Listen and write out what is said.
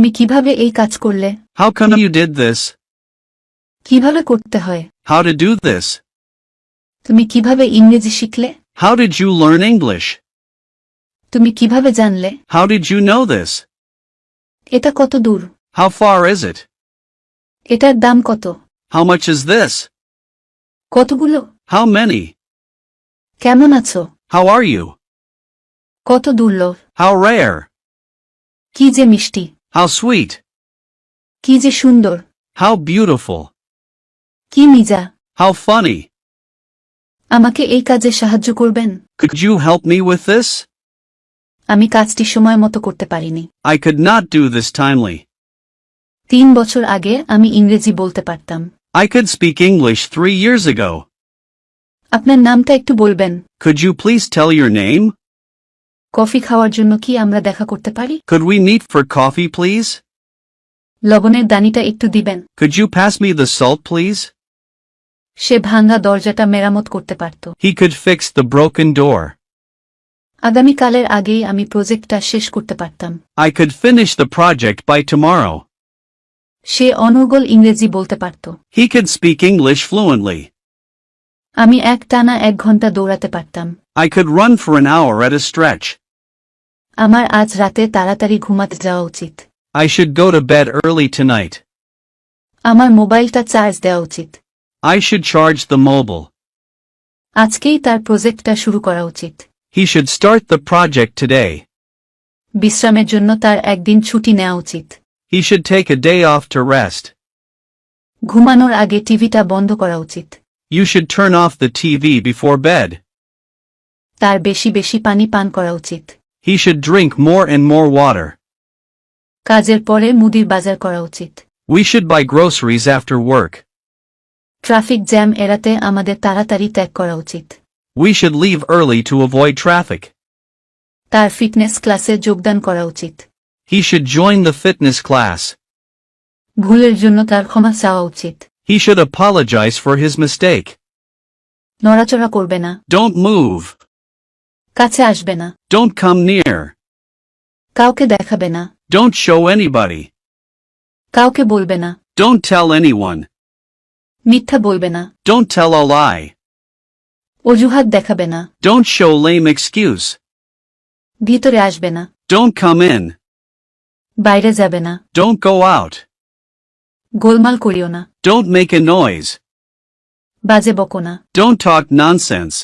তুমি কিভাবে এই কাজ করলে? How come you did this? কিভাবে করতে হয়? How to do this? তুমি কিভাবে ইংরেজি শিখলে? How did you learn English? তুমি কিভাবে জানলে? How did you know this? এটা কত দূর? How far is it? এটার দাম কত? How much is this? কতগুলো? How many? কেমন আছো? How are you? কত দুর্লভ? How rare? কি যে মিষ্টি? How sweet? কি যে সুন্দর? How beautiful? কি মজা? How funny? আমাকে এই কাজে সাহায্য করবেন? Could you help me with this? আমি কাজটি সময় মতো করতে পারিনি। I could not do this timely. 3 বছর আগে আমি ইংরেজি বলতে পারতাম। I could speak English 3 years ago. আপনার নামটা একটু বলবেন? Could you please tell your name? Coffee খাওয়ার জন্য কি আমরা দেখা করতে পারি? Could we meet for coffee, please? লবণের দানিটা একটু দিবেন? Could you pass me the salt, please? সে ভাঙা দরজাটা মেরামত করতে পারত। He could fix the broken door. আগামীকালের আগেই আমি প্রজেক্টটা শেষ করতে পারতাম। I could finish the project by tomorrow. সে অনর্গল ইংরেজি বলতে পারত। He could speak English fluently. আমি একটানা 1 ঘন্টা দৌড়াতে পারতাম। I could run for an hour at a stretch. আমার আজ রাতে তাড়াতাড়ি ঘুমাতে যাওয়া উচিত। I should go to bed early tonight. আমার মোবাইলটা চার্জ দেওয়া উচিত। I should charge the mobile. আজকেই তার প্রজেক্টটা শুরু করা উচিত। He should start the project today. বিশ্রামের জন্য তার একদিন ছুটি নেওয়া উচিত। He should take a day off to rest. ঘুমানোর আগে টিভিটা বন্ধ করা উচিত। You should turn off the TV before bed. তার বেশি বেশি পানি পান করা উচিত। He should drink more and more water. কাজের পরে মুদির বাজার করা উচিত। We should buy groceries after work. Traffic jam এড়াতে আমাদের তাড়াতাড়ি ত্যাগ করা উচিত। We should leave early to avoid traffic. তার ফিটনেস ক্লাসে যোগদান করা উচিত। He should join the fitness class. ভুলের জন্য তার ক্ষমা চাওয়া উচিত। He should apologize for his mistake. নড়াচড়া করবে না। Don't move. কাছে আসবে না। Don't come near. কাউকে দেখাবে না। Don't show anybody. কাউকে বলবে না। Don't tell anyone. মিথ্যা বলবে না। Don't tell a lie. অজুহাত দেখাবে না। Don't show lame excuse. ভিতরে আসবে না। Don't come in. বাইরে যাবে না। Don't go out. গোলমাল করিও না। Don't make a noise. বাজে বকো না। Don't talk nonsense.